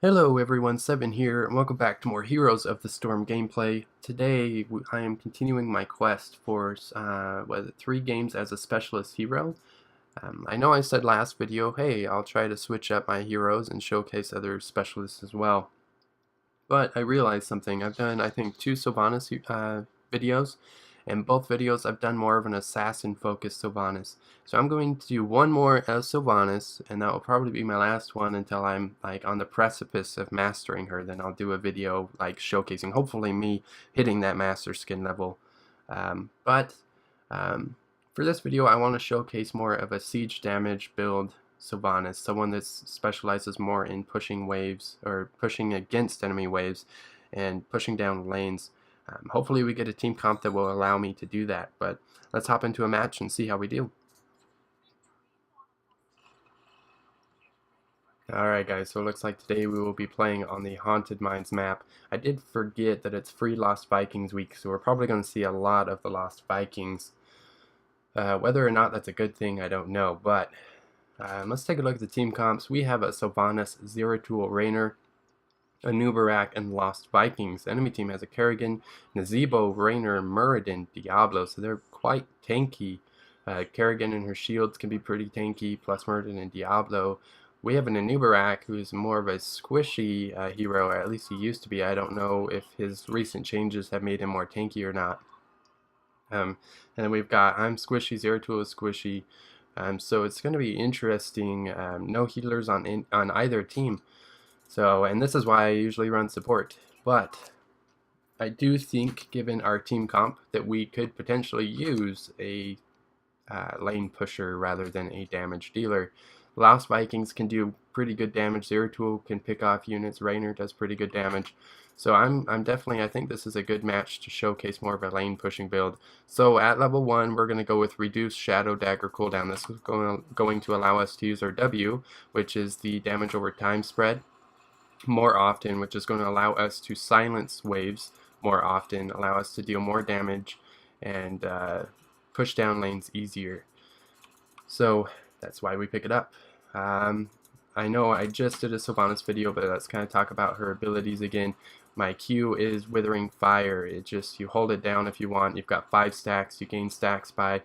Hello everyone, Seven here, and welcome back to more Heroes of the Storm gameplay. Today I am continuing my quest for 3 games as a specialist hero. I know I said last video, hey, I'll try to switch up my heroes and showcase other specialists as well. But I realized something. I've done, I think, 2 Sylvanas videos, and both videos I've done more of an assassin-focused Sylvanas. So I'm going to do one more as Sylvanas, and that will probably be my last one until I'm like on the precipice of mastering her. Then I'll do a video like showcasing, hopefully me hitting that master skin level. But for this video, I want to showcase more of a siege damage build Sylvanas, someone that specializes more in pushing waves or pushing against enemy waves and pushing down lanes. Hopefully we get a team comp that will allow me to do that, but let's hop into a match and see how we do. Alright guys, so it looks like today we will be playing on the Haunted Mines map. I did forget that it's free Lost Vikings week, so we're probably going to see a lot of the Lost Vikings. Whether or not that's a good thing, I don't know, but let's take a look at the team comps. We have a Sylvanas, Zeratul, Raynor, a Nubarak, and Lost Vikings. The enemy team has a Kerrigan, Nazebo, Raynor, Muradin, Diablo, so they're quite tanky. Kerrigan and her shields can be pretty tanky, plus Muradin and Diablo. We have an Nubarak who's more of a squishy hero, or at least he used to be. I don't know if his recent changes have made him more tanky or not. And then we've got I'm squishy, Zeratul is squishy. So it's going to be interesting. No healers on either team. So, and this is why I usually run support. But I do think, given our team comp, that we could potentially use a lane pusher rather than a damage dealer. Lost Vikings can do pretty good damage. Zeratul can pick off units. Raynor does pretty good damage. So I'm definitely, I think this is a good match to showcase more of a lane pushing build. So at level 1, we're going to go with Reduced Shadow Dagger cooldown. This is going to allow us to use our W, which is the damage over time spread, more often, which is going to allow us to silence waves more often, allow us to deal more damage, and push down lanes easier. So that's why we pick it up. I know I just did a Sylvanas video, but let's kind of talk about her abilities again. My Q is Withering Fire. It just, you hold it down if you want. You've got 5 stacks. You gain stacks by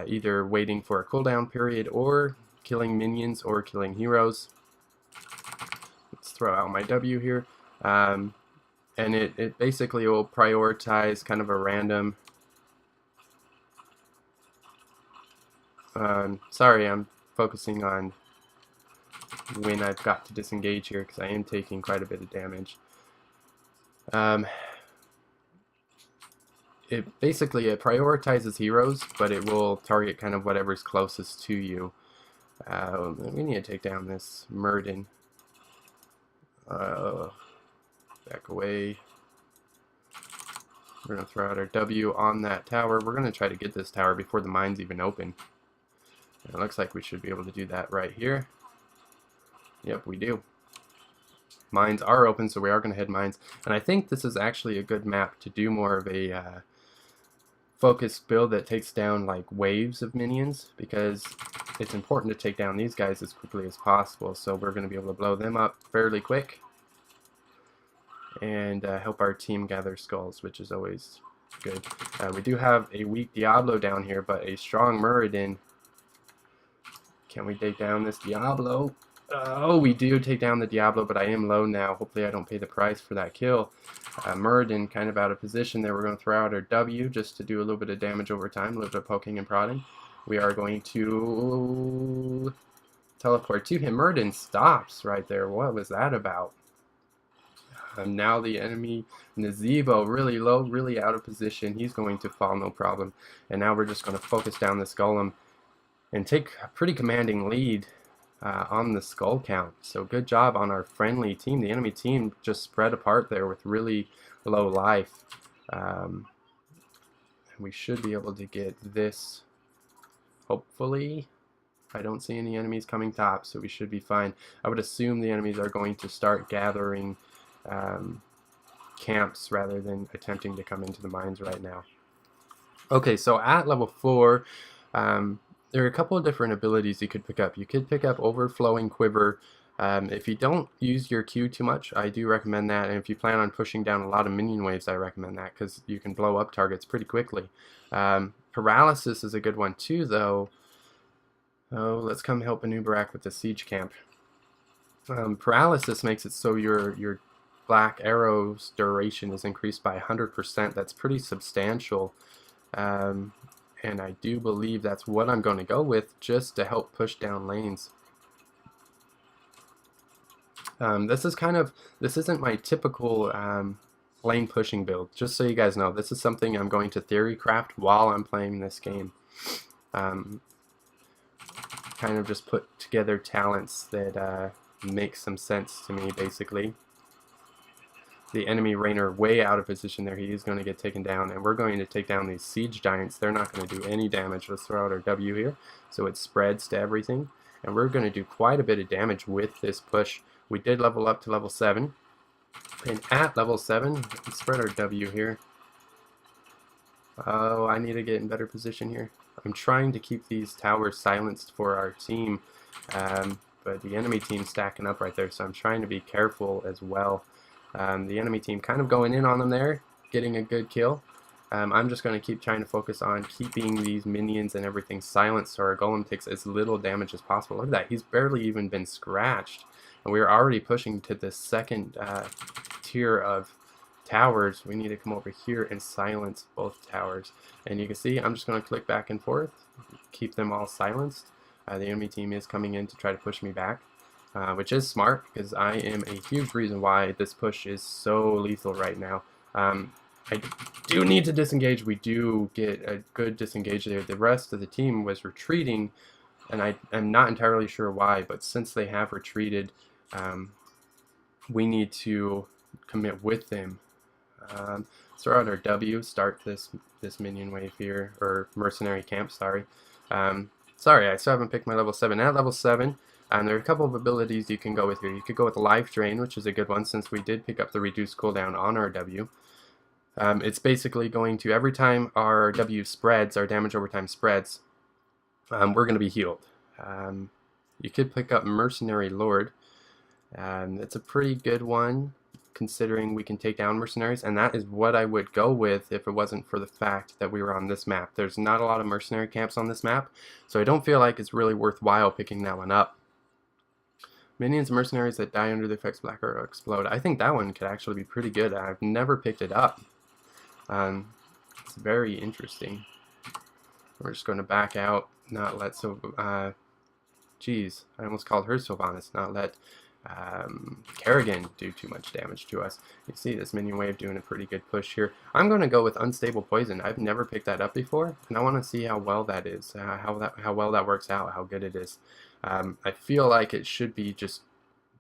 either waiting for a cooldown period or killing minions or killing heroes. Let's throw out my W here. And it basically will prioritize kind of a random... sorry, I'm focusing on when I've got to disengage here because I am taking quite a bit of damage. It prioritizes heroes, but it will target kind of whatever's closest to you. We need to take down this Muradin. Back away. We're going to throw out our W on that tower. We're going to try to get this tower before the mines even open. And it looks like we should be able to do that right here. Yep, we do. Mines are open, so we are going to hit mines. And I think this is actually a good map to do more of a focused build that takes down like waves of minions, because it's important to take down these guys as quickly as possible. So we're going to be able to blow them up fairly quick and help our team gather skulls, which is always good. We do have a weak Diablo down here, but a strong Muradin. Can we take down this Diablo? Oh, we do take down the Diablo, but I am low now. Hopefully I don't pay the price for that kill. Muradin kind of out of position there. We're going to throw out our W just to do a little bit of damage over time, a little bit of poking and prodding. We are going to teleport to him. Muradin stops right there. What was that about? Now the enemy, Nazebo, really low, really out of position. He's going to fall, no problem. And now we're just going to focus down this golem and take a pretty commanding lead on the skull count. So good job on our friendly team. The enemy team just spread apart there with really low life. We should be able to get this, hopefully. I don't see any enemies coming top, so we should be fine. I would assume the enemies are going to start gathering camps rather than attempting to come into the mines right now. Okay, so at level 4, there are a couple of different abilities you could pick up. You could pick up Overflowing Quiver, If you don't use your Q too much, I do recommend that, and if you plan on pushing down a lot of minion waves, I recommend that, because you can blow up targets pretty quickly. Paralysis is a good one too, though. Oh, let's come help Anubarak with the siege camp. Paralysis makes it so your black arrow's duration is increased by 100%. That's pretty substantial. And I do believe that's what I'm going to go with, just to help push down lanes. This isn't my typical lane pushing build, just so you guys know. This is something I'm going to theory craft while I'm playing this game. Kind of just put together talents that make some sense to me, basically. The enemy Rainer way out of position there. He is going to get taken down, and we're going to take down these siege giants. They're not going to do any damage. Let's throw out our W here so it spreads to everything, and we're going to do quite a bit of damage with this push. We did level up to level 7, and at level 7, let's spread our W here. Oh, I need to get in better position here. I'm trying to keep these towers silenced for our team, but the enemy team's stacking up right there, so I'm trying to be careful as well. The enemy team kind of going in on them there, getting a good kill. I'm just going to keep trying to focus on keeping these minions and everything silenced so our golem takes as little damage as possible. Look at that, he's barely even been scratched. And we're already pushing to the second tier of towers. We need to come over here and silence both towers. And you can see I'm just going to click back and forth, keep them all silenced. The enemy team is coming in to try to push me back. Which is smart, because I am a huge reason why this push is so lethal right now. I do need to disengage. We do get a good disengage there. The rest of the team was retreating, and I'm not entirely sure why, but since they have retreated, we need to commit with them. Throw out our W, start this minion wave here, or mercenary camp, sorry. Sorry, I still haven't picked my level 7. At level 7, there are a couple of abilities you can go with here. You could go with Life Drain, which is a good one since we did pick up the reduced cooldown on our W. It's basically going to, every time our W spreads, our damage over time spreads, we're going to be healed. You could pick up Mercenary Lord. It's a pretty good one, considering we can take down mercenaries, and that is what I would go with if it wasn't for the fact that we were on this map. There's not a lot of mercenary camps on this map, so I don't feel like it's really worthwhile picking that one up. Minions and mercenaries that die under the effects of Black Arrow explode. I think that one could actually be pretty good. I've never picked it up. It's very interesting. We're just going to back out, not let geez, I almost called her Sylvanas, not let Kerrigan do too much damage to us. You see this minion wave doing a pretty good push here. I'm going to go with Unstable Poison. I've never picked that up before, and I want to see how well that is, how well that works out, how good it is. I feel like it should be just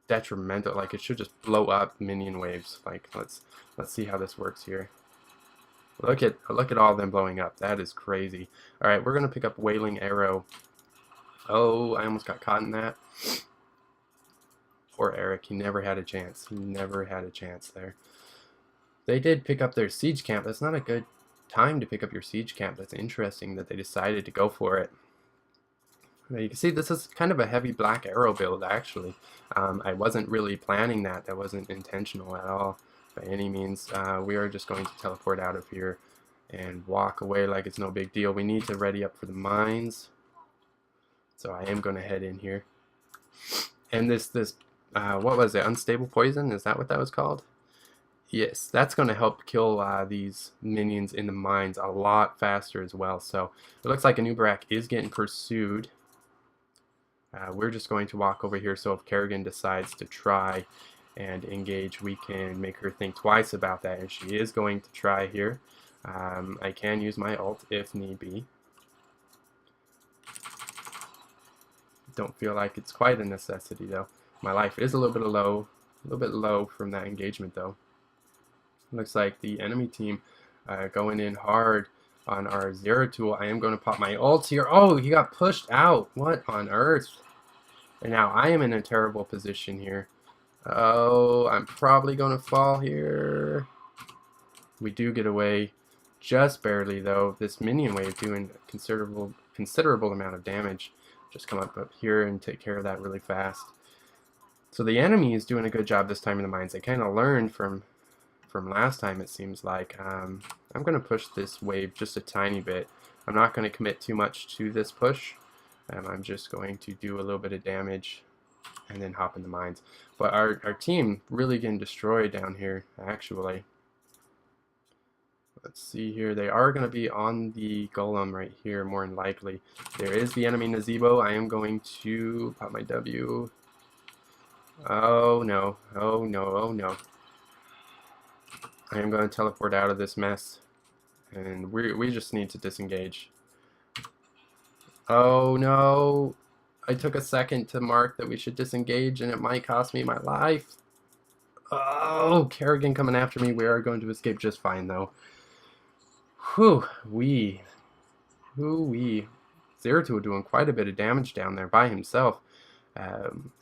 detrimental, like it should just blow up minion waves. Like let's see how this works here. Look at all of them blowing up. That is crazy. All right, we're going to pick up Wailing Arrow. Oh, I almost got caught in that. Poor Eric, he never had a chance. He never had a chance there. They did pick up their siege camp. That's not a good time to pick up your siege camp. That's interesting that they decided to go for it. Now you can see this is kind of a heavy Black Arrow build, actually. I wasn't really planning that. That wasn't intentional at all by any means. We are just going to teleport out of here and walk away like it's no big deal. We need to ready up for the mines. So I am going to head in here. And this what was it? Unstable Poison? Is that what that was called? Yes, that's going to help kill these minions in the mines a lot faster as well. So it looks like Anubarak is getting pursued. We're just going to walk over here, so if Kerrigan decides to try and engage, we can make her think twice about that, and she is going to try here. I can use my ult if need be. Don't feel like it's quite a necessity though. My life is a little bit low from that engagement though. Looks like the enemy team going in hard on our Zero tool. I am going to pop my ult here. Oh, he got pushed out. What on earth? And now I am in a terrible position here. Oh, I'm probably going to fall here. We do get away just barely though. This minion wave doing a considerable amount of damage. Just come up here and take care of that really fast. So the enemy is doing a good job this time in the mines. They kind of learned from last time, it seems like. I'm going to push this wave just a tiny bit. I'm not going to commit too much to this push. I'm just going to do a little bit of damage and then hop in the mines. But our team really getting destroyed down here, actually. Let's see here. They are going to be on the golem right here, more than likely. There is the enemy Nazebo. I am going to pop my W. Oh no. Oh no. Oh no. I am going to teleport out of this mess. And we just need to disengage. Oh no. I took a second to mark that we should disengage and it might cost me my life. Oh, Kerrigan coming after me. We are going to escape just fine though. Whew, Zeratul doing quite a bit of damage down there by himself.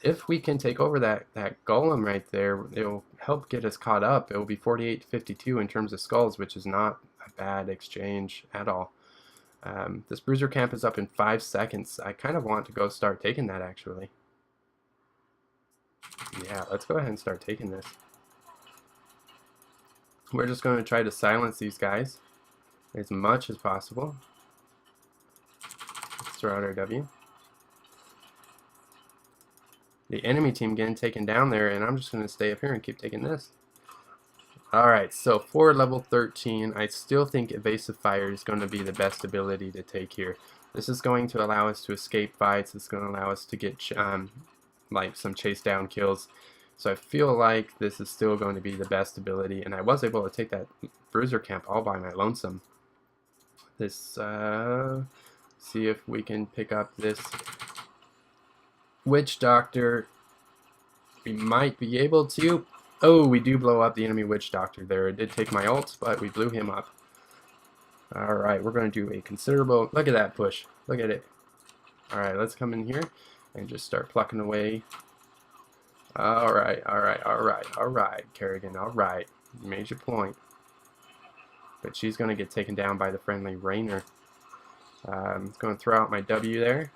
If we can take over that golem right there, it'll help get us caught up. It will be 48 to 52 in terms of skulls, which is not a bad exchange at all. This bruiser camp is up in 5 seconds. I kind of want to go start taking that, actually. Yeah, let's go ahead and start taking this. We're just going to try to silence these guys as much as possible. Let's throw out our W. The enemy team getting taken down there, and I'm just going to stay up here and keep taking this. Alright, so for level 13, I still think Evasive Fire is going to be the best ability to take here. This is going to allow us to escape fights. It's going to allow us to get like some chase down kills. So I feel like this is still going to be the best ability, and I was able to take that bruiser camp all by my lonesome. This, see if we can pick up this Witch Doctor. We might be able to. Oh, we do blow up the enemy Witch Doctor there. It did take my ult, but we blew him up. Alright, we're going to do a considerable... Look at that push. Look at it. Alright, let's come in here and just start plucking away. Alright, Kerrigan, alright. You made your point. But she's going to get taken down by the friendly Rainer. I'm going to throw out my W there.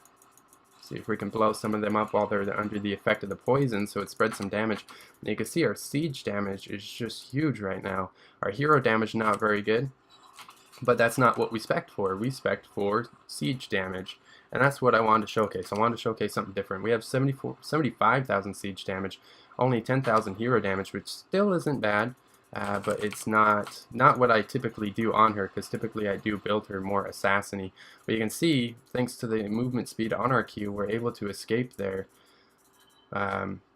See if we can blow some of them up while they're under the effect of the poison, so it spreads some damage. And you can see our siege damage is just huge right now. Our hero damage not very good, but that's not what we spec for. We spec for siege damage, and that's what I wanted to showcase. I wanted to showcase something different. We have 75,000 siege damage, only 10,000 hero damage, which still isn't bad. But it's not what I typically do on her, because typically I do build her more assassin-y. But you can see, thanks to the movement speed on our Q, we're able to escape there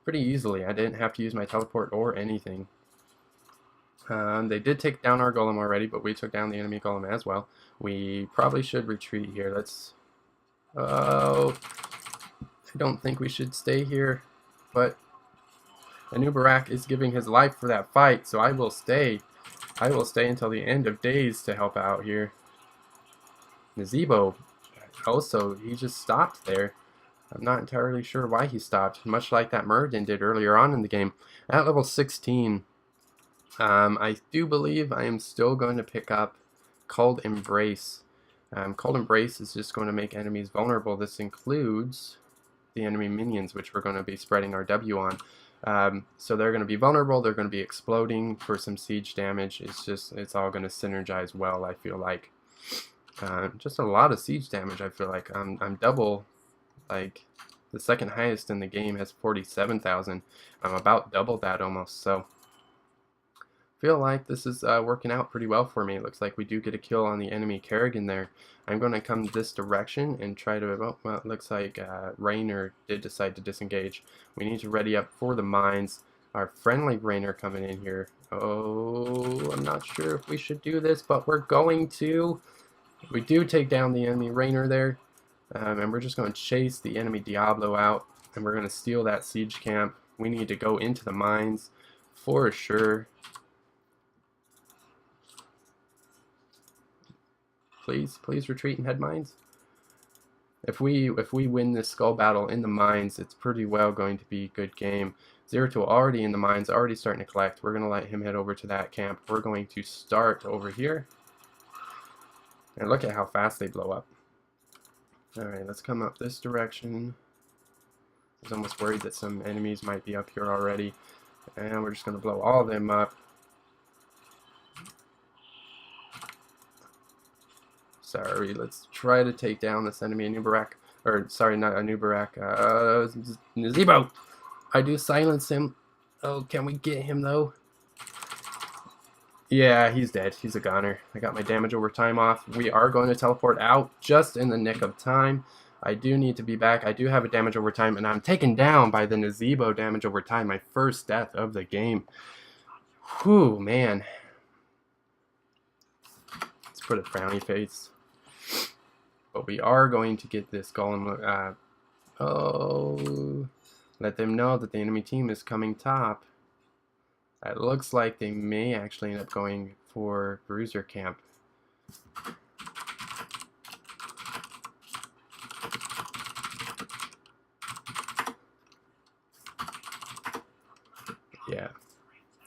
pretty easily. I didn't have to use my teleport or anything. They did take down our golem already, but we took down the enemy golem as well. We probably should retreat here. Let's... Oh, I don't think we should stay here, but... Anubarak is giving his life for that fight, so I will stay. I will stay until the end of days to help out here. Nazebo, also, he just stopped there. I'm not entirely sure why he stopped, much like that Muradin did earlier on in the game. At level 16, I do believe I am still going to pick up Cold Embrace. Cold Embrace is just going to make enemies vulnerable. This includes the enemy minions, which we're going to be spreading our W on. So they're going to be vulnerable, they're going to be exploding for some siege damage. It's all going to synergize well, I feel like. Just a lot of siege damage, I feel like. I'm double, like, the second highest in the game has 47,000. I'm about double that almost, so feel like this is working out pretty well for me. It looks like we do get a kill on the enemy Kerrigan there. I'm going to come this direction and try to... Well, it looks like Rainer did decide to disengage. We need to ready up for the mines. Our friendly Rainer coming in here. Oh, I'm not sure if we should do this, but we're going to. We do take down the enemy Rainer there. And we're just going to chase the enemy Diablo out. And we're going to steal that siege camp. We need to go into the mines for sure. Please retreat and head mines. If we win this skull battle in the mines, it's pretty well going to be a good game. Zeratul already in the mines, already starting to collect. We're going to let him head over to that camp. We're going to start over here. And look at how fast they blow up. Alright, let's come up this direction. I was almost worried that some enemies might be up here already. And we're just going to blow all of them up. Sorry, let's try to take down this enemy Anubarak. Or, sorry, not Anubarak. Nazebo! I do silence him. Oh, can we get him, though? Yeah, he's dead. He's a goner. I got my damage over time off. We are going to teleport out just in the nick of time. I do need to be back. I do have a damage over time, and I'm taken down by the Nazebo damage over time. My first death of the game. Whew, man. Let's put a frowny face. But we are going to get this golem. Let them know that the enemy team is coming top. It looks like they may actually end up going for Bruiser Camp. Yeah,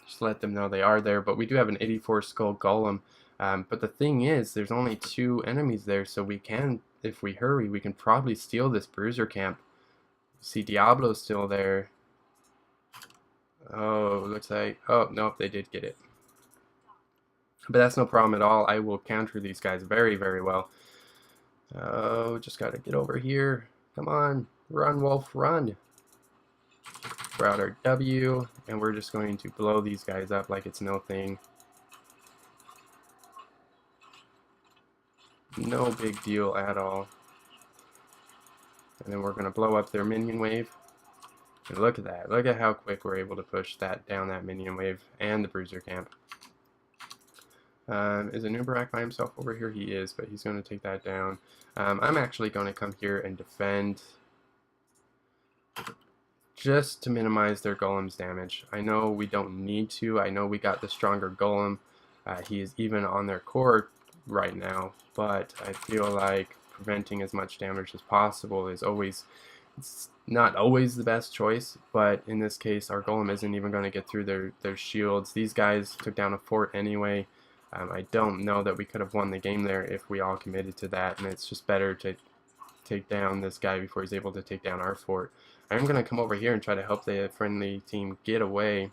just let them know they are there. But we do have an 84 skull golem. But the thing is, there's only 2 enemies there, so we can, if we hurry, we can probably steal this Bruiser Camp. See, Diablo's still there. Oh, looks like... Oh, nope, they did get it. But that's no problem at all. I will counter these guys very, very well. Oh, just gotta get over here. Come on. Run, Wolf, run. We're out our W, and we're just going to blow these guys up like it's no thing. No big deal at all. And then we're going to blow up their minion wave. And look at that. Look at how quick we're able to push that down that minion wave and the Bruiser Camp. Is Anubarak by himself over here? He is, but he's going to take that down. I'm actually going to come here and defend just to minimize their golem's damage. I know we don't need to. I know we got the stronger golem. He is even on their core right now, but I feel like preventing as much damage as possible is always... It's not always the best choice, but in this case our golem isn't even going to get through their shields. These guys took down a fort anyway. I don't know that we could have won the game there if we all committed to that, and it's just better to take down this guy before he's able to take down our fort. I'm going to come over here and try to help the friendly team get away.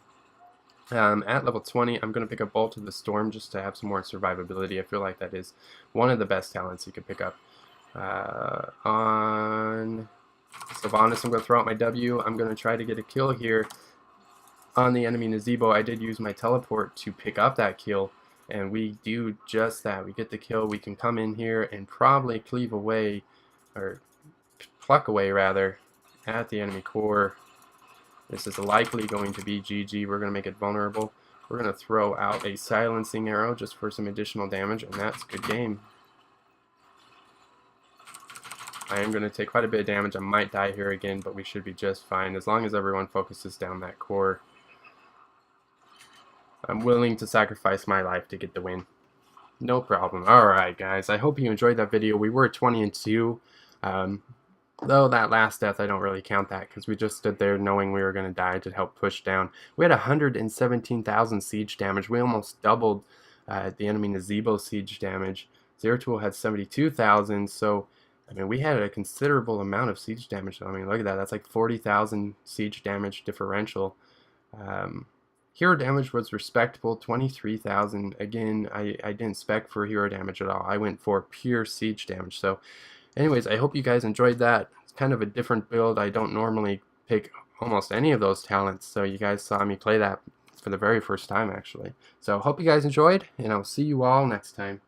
At level 20, I'm going to pick up Bolt of the Storm just to have some more survivability. I feel like that is one of the best talents you could pick up. On Sylvanas, I'm going to throw out my W. I'm going to try to get a kill here on the enemy Nazebo. I did use my teleport to pick up that kill, and we do just that. We get the kill. We can come in here and probably cleave away, or pluck away rather, at the enemy core. This is likely going to be GG. We're going to make it vulnerable. We're going to throw out a silencing arrow just for some additional damage, and that's good game. I am going to take quite a bit of damage. I might die here again, but we should be just fine as long as everyone focuses down that core. I'm willing to sacrifice my life to get the win. No problem. Alright guys, I hope you enjoyed that video. We were 20-2. Though that last death, I don't really count that because we just stood there knowing we were going to die to help push down. We had 117,000 siege damage. We almost doubled the enemy Nazebo siege damage. Zeratul had 72,000, so I mean we had a considerable amount of siege damage. I mean look at that, that's like 40,000 siege damage differential. Hero damage was respectable, 23,000. Again, I didn't spec for hero damage at all. I went for pure siege damage. So anyways, I hope you guys enjoyed that. It's kind of a different build. I don't normally pick almost any of those talents, so you guys saw me play that for the very first time actually. So hope you guys enjoyed, and I'll see you all next time.